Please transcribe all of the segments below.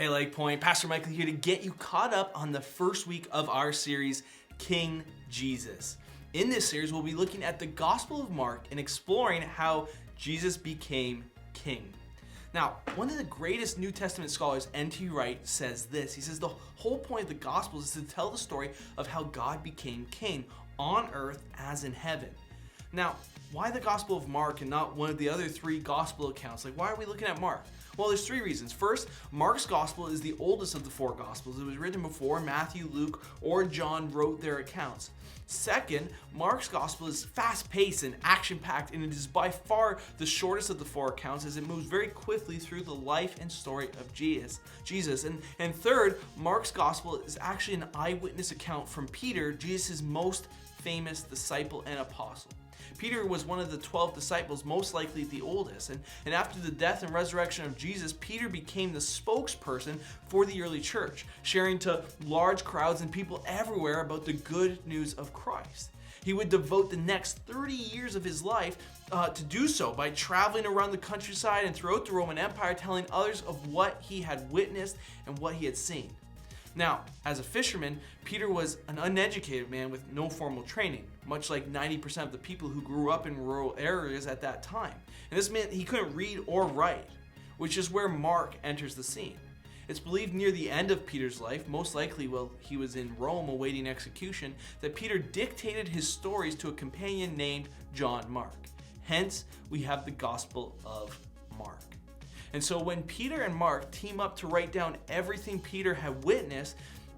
Hey Lake Point, Pastor Michael here to get you caught up on the first week of our series, King Jesus. In this series, we'll be looking at the Gospel of Mark and exploring how Jesus became king. Now, one of the greatest New Testament scholars, N.T. Wright, says this. He says the whole point of the Gospels is to tell the story of how God became king on earth as in heaven. Now, why the Gospel of Mark and not one of the other three Gospel accounts? Like, why are we looking at Mark? Well, there's three reasons. First, Mark's Gospel is the oldest of the four Gospels. It was written before Matthew, Luke, or John wrote their accounts. Second, Mark's Gospel is fast-paced and action-packed, and it is by far the shortest of the four accounts as it moves very quickly through the life and story of Jesus. And third, Mark's Gospel is actually an eyewitness account from Peter, Jesus' most famous disciple and apostle. Peter was one of the 12 disciples, most likely the oldest. And after the death and resurrection of Jesus, Peter became the spokesperson for the early church, sharing to large crowds and people everywhere about the good news of Christ. He would devote the next 30 years of his life to do so by traveling around the countryside and throughout the Roman Empire, telling others of what he had witnessed and what he had seen. Now, as a fisherman, Peter was an uneducated man with no formal training, much like 90% of the people who grew up in rural areas at that time. And this meant he couldn't read or write, which is where Mark enters the scene. It's believed near the end of Peter's life, most likely while he was in Rome awaiting execution, that Peter dictated his stories to a companion named John Mark. Hence, we have the Gospel of Mark. And so when Peter and Mark team up to write down everything Peter had witnessed,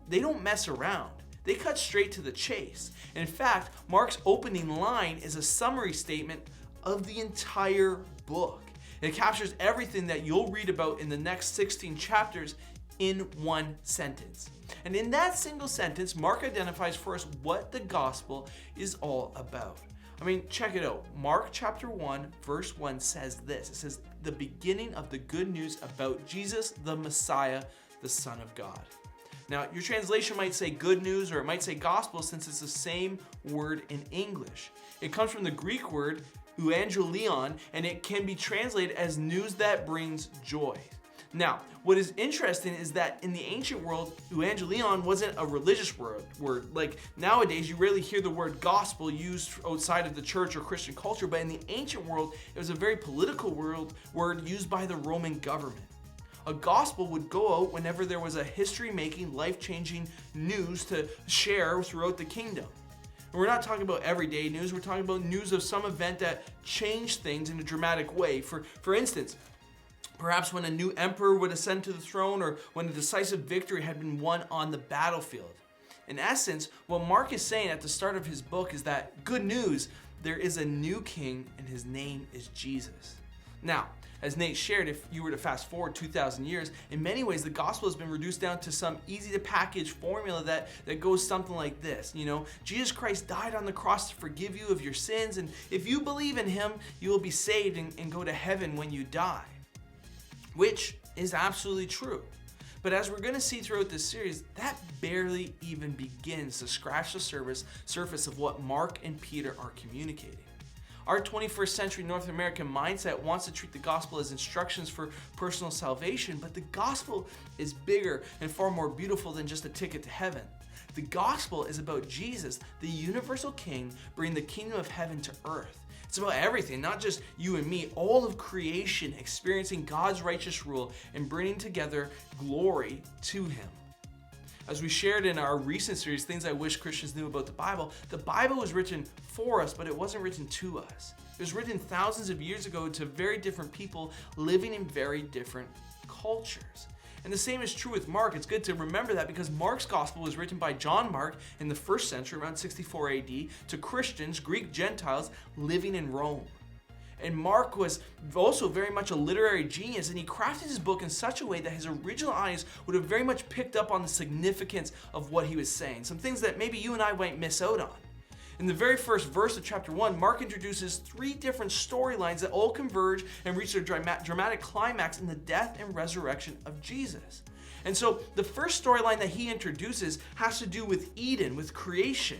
they don't mess around. They cut straight to the chase. In fact, Mark's opening line is a summary statement of the entire book. It captures everything that you'll read about in the next 16 chapters in one sentence. And in that single sentence, Mark identifies for us what the gospel is all about. I mean, check it out. Mark chapter 1, verse 1 says this. It says, the beginning of the good news about Jesus, the Messiah, the Son of God. Now, your translation might say good news or it might say gospel since it's the same word in English. It comes from the Greek word euangelion, and it can be translated as news that brings joy. Now, what is interesting is that in the ancient world, euangelion wasn't a religious word. Like nowadays, you rarely hear the word gospel used outside of the church or Christian culture, but in the ancient world, it was a very political word used by the Roman government. A gospel would go out whenever there was a history-making, life-changing news to share throughout the kingdom. And we're not talking about everyday news, we're talking about news of some event that changed things in a dramatic way. For instance, perhaps when a new emperor would ascend to the throne or when a decisive victory had been won on the battlefield. In essence, what Mark is saying at the start of his book is that good news, there is a new king and his name is Jesus. Now, as Nate shared, if you were to fast forward 2,000 years, in many ways the gospel has been reduced down to some easy to package formula that goes something like this. You know, Jesus Christ died on the cross to forgive you of your sins, and if you believe in him, you will be saved and go to heaven when you die. Which is absolutely true. But as we're going to see throughout this series, that barely even begins to scratch the surface of what Mark and Peter are communicating. Our 21st century North American mindset wants to treat the gospel as instructions for personal salvation, but the gospel is bigger and far more beautiful than just a ticket to heaven. The gospel is about Jesus, the universal king, bringing the kingdom of heaven to earth. It's about everything, not just you and me, all of creation experiencing God's righteous rule and bringing together glory to him. As we shared in our recent series, Things I Wish Christians Knew About the Bible was written for us, but it wasn't written to us. It was written thousands of years ago to very different people living in very different cultures. And the same is true with Mark. It's good to remember that because Mark's gospel was written by John Mark in the first century, around 64 AD, to Christians, Greek Gentiles, living in Rome. And Mark was also very much a literary genius, and he crafted his book in such a way that his original audience would have very much picked up on the significance of what he was saying, some things that maybe you and I might miss out on. In the very first verse of chapter 1, Mark introduces three different storylines that all converge and reach their dramatic climax in the death and resurrection of Jesus. And so the first storyline that he introduces has to do with Eden, with creation.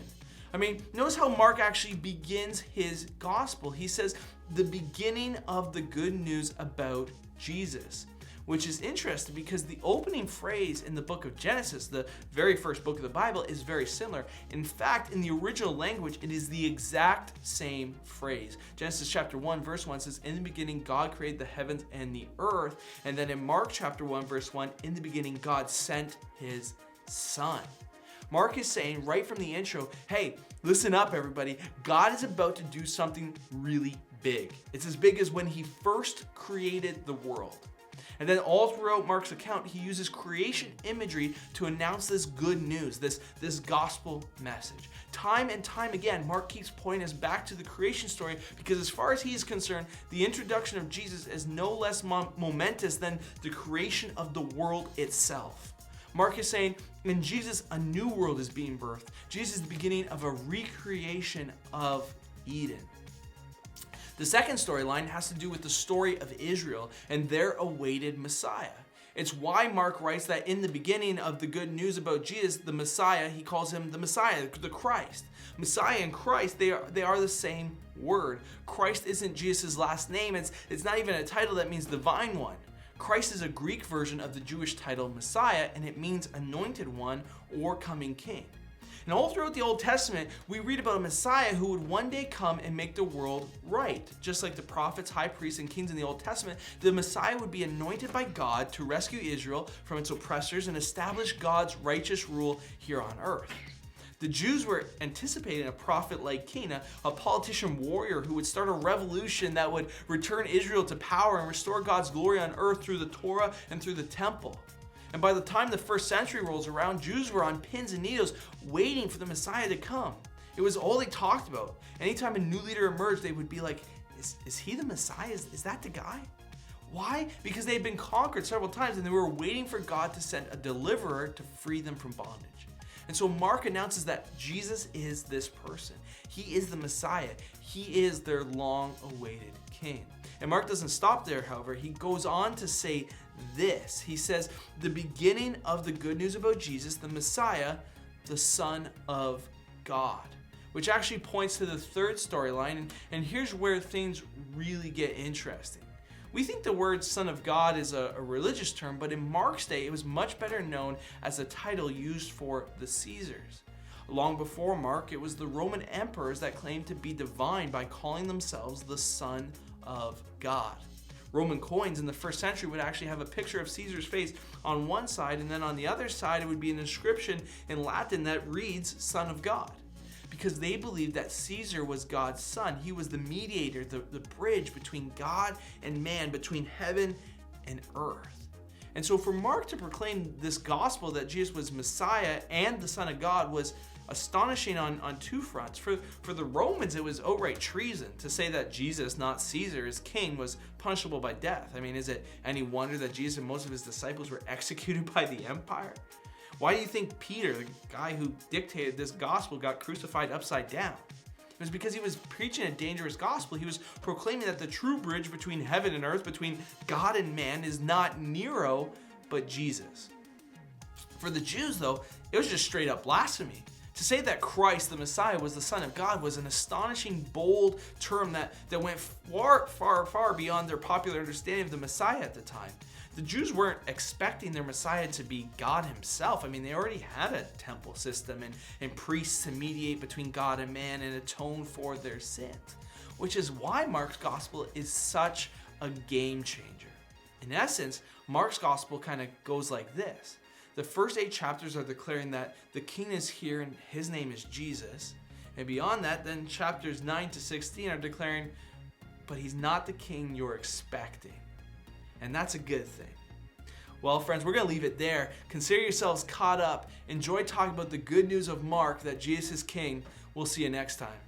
I mean, notice how Mark actually begins his gospel. He says, the beginning of the good news about Jesus. which is interesting because the opening phrase in the book of Genesis, the very first book of the Bible, is very similar. In fact, in the original language, it is the exact same phrase. Genesis chapter 1 verse 1 says, "In the beginning God created the heavens and the earth." And then in Mark chapter 1 verse 1, "In the beginning God sent his Son." Mark is saying right from the intro, hey, listen up everybody, God is about to do something really big. It's as big as when he first created the world. And then all throughout Mark's account, he uses creation imagery to announce this good news, this gospel message. Time and time again, Mark keeps pointing us back to the creation story because as far as he is concerned, the introduction of Jesus is no less momentous than the creation of the world itself. Mark is saying, in Jesus, a new world is being birthed. Jesus is the beginning of a recreation of Eden. The second storyline has to do with the story of Israel and their awaited Messiah. It's why Mark writes that in the beginning of the good news about Jesus, the Messiah, he calls him the Messiah, the Christ. Messiah and Christ, they are the same word. Christ isn't Jesus' last name. It's not even a title that means divine one. Christ is a Greek version of the Jewish title Messiah, and it means anointed one or coming king. And all throughout the Old Testament, we read about a Messiah who would one day come and make the world right. Just like the prophets, high priests, and kings in the Old Testament, the Messiah would be anointed by God to rescue Israel from its oppressors and establish God's righteous rule here on earth. The Jews were anticipating a prophet-like king, a politician warrior who would start a revolution that would return Israel to power and restore God's glory on earth through the Torah and through the temple. And by the time the first century rolls around, Jews were on pins and needles waiting for the Messiah to come. It was all they talked about. Anytime a new leader emerged, they would be like, is he the Messiah? Is that the guy? Why? Because they had been conquered several times and they were waiting for God to send a deliverer to free them from bondage. And so Mark announces that Jesus is this person. He is the Messiah. He is their long-awaited king. And Mark doesn't stop there, however. He goes on to say this. He says, the beginning of the good news about Jesus, the Messiah, the Son of God, which actually points to the third storyline. And here's where things really get interesting. We think the word Son of God is a religious term, but in Mark's day, it was much better known as a title used for the Caesars. Long before Mark, it was the Roman emperors that claimed to be divine by calling themselves the Son of God. Roman coins in the first century would actually have a picture of Caesar's face on one side, and then on the other side, it would be an inscription in Latin that reads Son of God. Because they believed that Caesar was God's son. He was the mediator, the bridge between God and man, between heaven and earth. And so for Mark to proclaim this gospel that Jesus was Messiah and the Son of God was astonishing on two fronts. For the Romans, it was outright treason. To say that Jesus, not Caesar, as king was punishable by death. I mean, is it any wonder that Jesus and most of his disciples were executed by the empire? Why do you think Peter, the guy who dictated this gospel, got crucified upside down? It was because he was preaching a dangerous gospel. He was proclaiming that the true bridge between heaven and earth, between God and man, is not Nero, but Jesus. For the Jews, though, it was just straight up blasphemy. To say that Christ, the Messiah, was the Son of God was an astonishing, bold term that went far, far, far beyond their popular understanding of the Messiah at the time. The Jews weren't expecting their Messiah to be God himself. I mean, they already had a temple system and priests to mediate between God and man and atone for their sins, which is why Mark's gospel is such a game changer. In essence, Mark's gospel kind of goes like this. The first 8 chapters are declaring that the king is here and his name is Jesus. And beyond that, then chapters 9 to 16 are declaring, but he's not the king you're expecting. And that's a good thing. Well, friends, we're going to leave it there. Consider yourselves caught up. Enjoy talking about the good news of Mark that Jesus is king. We'll see you next time.